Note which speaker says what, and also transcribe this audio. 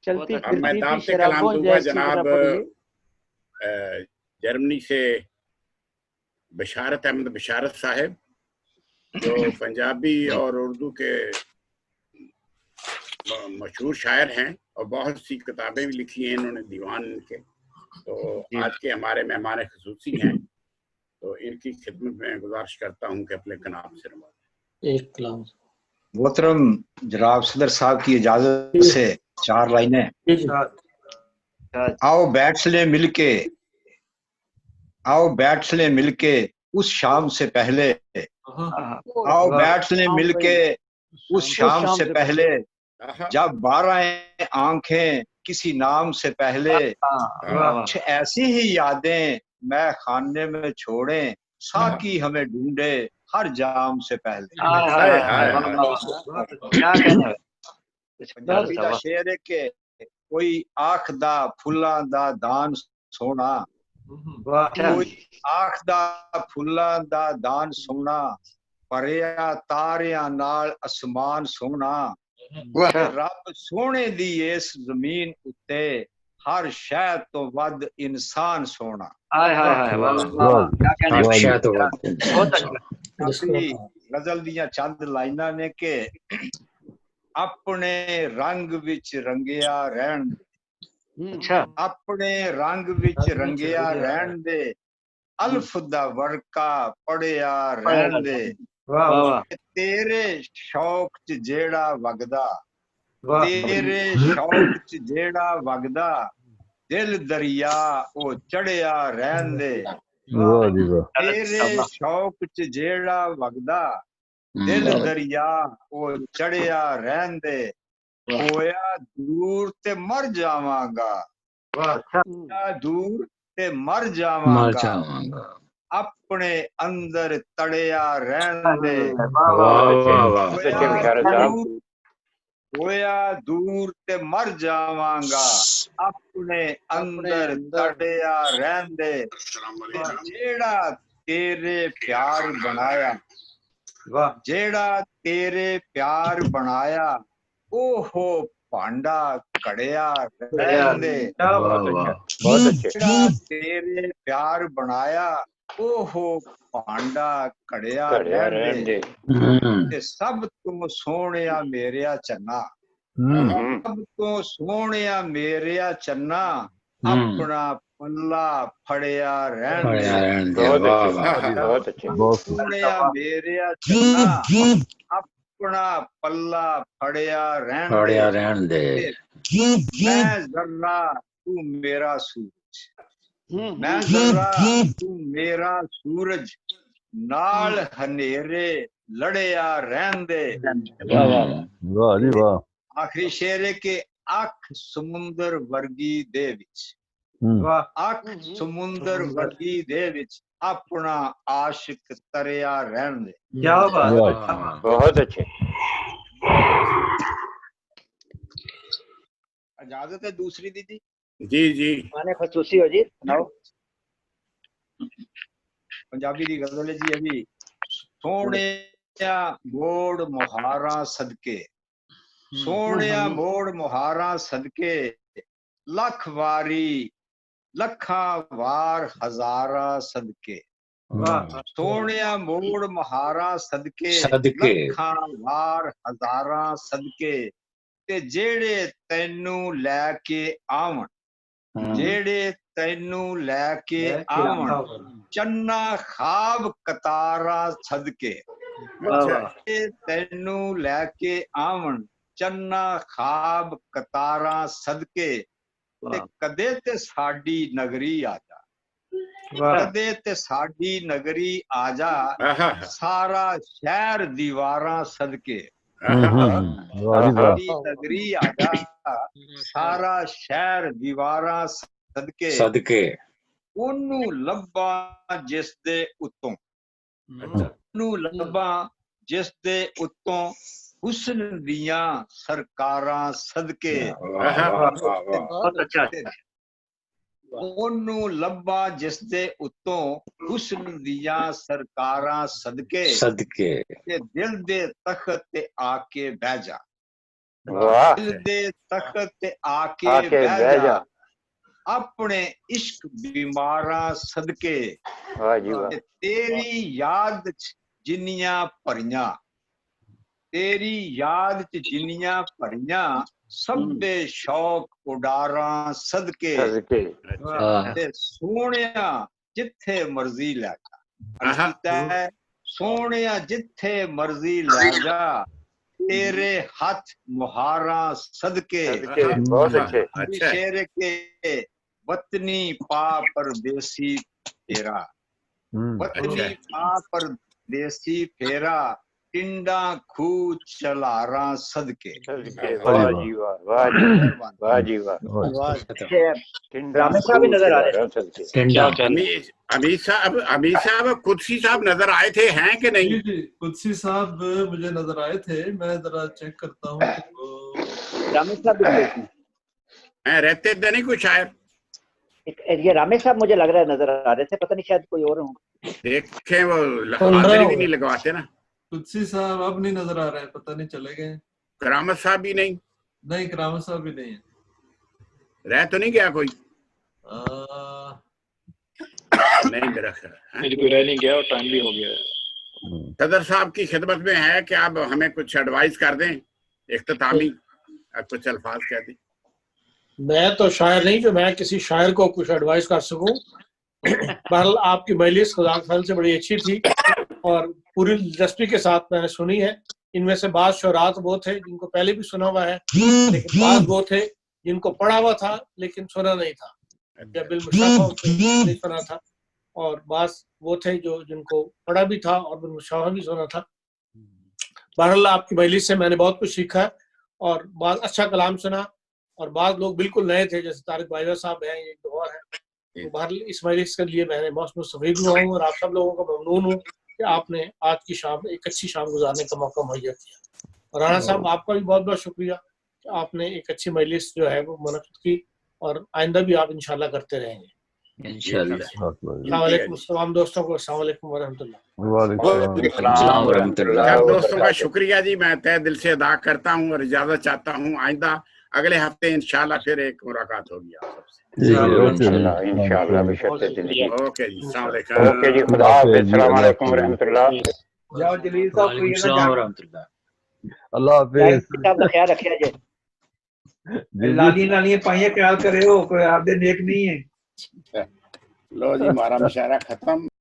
Speaker 1: चलती
Speaker 2: मैं
Speaker 1: फिरती
Speaker 2: दावत
Speaker 1: शराबों
Speaker 2: कलाम दूंगा
Speaker 1: जैसी
Speaker 2: जनाब
Speaker 1: तरह पढ़िए।
Speaker 2: जर्मनी से बशारत अहमद बशारत साहब, जो पंजाबी और उर्दू के मशहूर शायर हैं और बहुत सी किताबें भी लिखी हैं इन्होंने, दीवान इनके। तो आज के हमारे मेहमान खसूसी हैं, तो इनकी खिदमत में गुजारिश करता हूं कि अपने कलाम से
Speaker 3: एक कलाम।
Speaker 4: मोहतरम जनाब सदर साहब की इजाजत से 4 लाइनें। आओ बैठ ले मिलके, आओ बैठ ले मिलके उस शाम से पहले, आओ बैठ ले मिलके उस शाम से पहले, जब 12 आंखें किसी नाम से पहले, कुछ ऐसी ही यादें मैं खाने में छोड़े, साकी हमें ढूंढे हर जाम से पहले। पंजाबी का शेर है कि कोई आखदा फुल्लां दा दान सोना, कोई आखदा फुल्लां दा दान सोना, भरिया तारियां नाल आसमान सोना, रब सोने दी इस जमीन उत्ते हर शय तो वध इंसान सोना। गजल दियां चंद लाइनां ने के अपने रंग विच रंगिया रहन दे, अपने रंग विच रंगिया रहन दे, अल्फ दा वर्का पढ़िया रहन दे, तेरे शौक च जेड़ा वगदा, तेरे शौक च जेड़ा वगदा, दिल दरिया ओ चढ़िया रहन दे, तेरे शौक च जेड़ा वगदा, दिल दरिया ओ चढ़िया रहन दे, होया दूर ते मर जावांगा, दूर ते मर जावांगा, अपने अंदर तड़िया रहन दे, होया दूर ते मर जावांगा, अपने अंदर तड़िया रहन दे, जेड़ा तेरे प्यार बनाया, जेड़ा तेरे प्यार बनाया, ओहो भांडा कड़िया रहन दे, जेड़ा तेरे प्यार बनाया, ओहो भांडा कड़िया रहन दे, ते सब तू सोहणिया मेरिया चन्ना, सब तू सोहणिया मेरिया चन्ना, अपना पल्ला फड़िया रहन दे, सोहणिया मेरिया चन्ना, अपना पल्ला फड़िया रहन दे, मैं जर्रा तू मेरा सूरज, मैं जर्रा तू मेरा सूरज, नाल हनेरे लड़िया रहन दे। आखिरी शेर है कि अख समुंदर वर्गी दे विच, अख समुंदर वर्गी दे विच, अपना आशिक तरिया रहन दे। क्या बात, बहुत अच्छे। इजाजत है दूसरी दीदी?
Speaker 2: जी जी,
Speaker 1: माने खसूसी हो जी, सुनाओ।
Speaker 4: पंजाबी दी गजल है जी अभी। सोहणिया मोड़ मुहारा सदके, सोहणिया मोड़ मुहारा सदके, लख वारी लखा वार हजारा सदके, सोहणिया मोड़ मुहारा सदके, लखा वार हजारा सदके, ते जेड़े तैनू लैके आवन, जेड़े तैनू लैके आवन, चन्ना खाब कतारा सदके, तैनू लैके आवन, चन्ना खाब कतारा सदके, ते कदे ते साडी नगरी आजा, कदे ते साडी नगरी आजा, सारा शहर दीवारां सदके, साडी नगरी आजा, सारा शहर दीवारां सदके, ओनू लब्बा जिस दे उत्तों, ओनू लब्बा जिस दे उत्तों, हुस्न दियां सरकारां सदके, ओनू लब्बा जिस दे उत्तों, हुस्न दियां सरकारां सदके, ते दिल दे तख्त ते आके बैठ जा, दिल दे तख्त आके बह जा अपने इश्क बीमारा सदके तेरी याद च जिन्नियां भरियां तेरी याद च जिन्नियां भरियां सब दे शौक उडारा सदके ते सोहणिया जिथे मर्जी लै जा सोहणिया जिथे मर्जी लै जा तेरे हाथ मुहारा सदके
Speaker 3: बहुत अच्छे।
Speaker 4: शेर के वतनी पा परदेसी फेरा वतनी पा परदेसी फेरा टिंडा खू चलारा सदके।
Speaker 3: वाह जी वाह, वाह जी वाह जी वाह।
Speaker 1: रामेश साहब भी नजर आ रहे हैं।
Speaker 2: अमीर साहब कुदसी साहब नजर आए थे, हैं कि नहीं?
Speaker 5: जी कुदसी साहब मुझे नजर आए थे, मैं जरा चेक करता हूँ।
Speaker 1: रामेश साहब भी
Speaker 2: रहते थे नहीं कुछ शायर?
Speaker 1: ये रामेश साहब मुझे लग रहा है नजर आ रहे थे, पता नहीं शायद कोई और हो।
Speaker 2: देखें वो हाजिरी भी नहीं लगवाते ना।
Speaker 5: कुदसी साहब अब नहीं नजर आ रहे हैं, पता नहीं चले गए।
Speaker 2: करामत साहब भी नहीं?
Speaker 5: नहीं करामत साहब भी नहीं है।
Speaker 2: रह तो नहीं गया कोई? नहीं मेरा ख्याल
Speaker 3: कोई रह नहीं गया और टाइम भी हो गया।
Speaker 2: सदर साहब की खिदमत में है कि आप हमें कुछ एडवाइस कर दें, इख्तितामी कुछ अल्फाज कह दें।
Speaker 6: मैं तो शायर नहीं जो मैं किसी शायर को कुछ एडवाइस कर सकूं। बहरहाल आपकी मजलिस खुदा के फजल से बड़ी अच्छी थी और पूरी दिलचस्पी के साथ मैंने सुनी है। इनमें से बाद शुरात वो थे जिनको पहले भी सुना हुआ है, लेकिन बाद वो थे जिनको पढ़ा हुआ था लेकिन सुना नहीं था, या बिलमुशाफा नहीं सुना था, और बास वो थे जो जिनको पढ़ा भी था और बिलमुशाफा भी सुना था। बहरहाल आपकी मजलिस से मैंने बहुत कुछ सीखा और बहुत अच्छा कलाम सुना, और बाद लोग बिल्कुल नए थे जैसे तारिक बाइजा साहब हैं, एक दो और हैं। तो बहरहाल इस मजलिस के लिए मैंने बहुत मुस्तफीद हुआ हूँ और आप सब लोगों का ममनून हूँ कि आपने आज की शाम एक अच्छी शाम गुजारने का मौका मुहैया किया। और राणा साहब आपका भी बहुत बहुत शुक्रिया कि आपने एक अच्छी मजलिस जो है वो मुनक़िद की, और आइंदा भी आप इंशाल्लाह करते रहेंगे इंशाल्लाह। तमाम दोस्तों को अस्सलाम वालेकुम वरहमतुल्लाह।
Speaker 2: दोस्तों का शुक्रिया जी, मैं तहे दिल से अदा करता हूँ और इजाजत चाहता हूँ। आइंदा अगले हफ्ते इंशाल्लाह फिर एक मुलाकात होगी आप सबसे
Speaker 3: इंशाल्लाह बेशर्ते जिंदगी।
Speaker 2: ओके जी, अस्सलाम वालेकुम।
Speaker 3: ओके जी, खुदा हाफिज़, अस्सलाम वालेकुम रहमतुल्लाह।
Speaker 7: जाओ जलील साहब रहमतुल्लाह।
Speaker 8: अल्लाह हाफिज़।
Speaker 1: किताब का ख्याल रखिए जी।
Speaker 7: लालियां पाइयां ख्याल करे हो, कोई आपदे नेक नहीं है।
Speaker 2: लो जी, हमारा मुशायरा खत्म।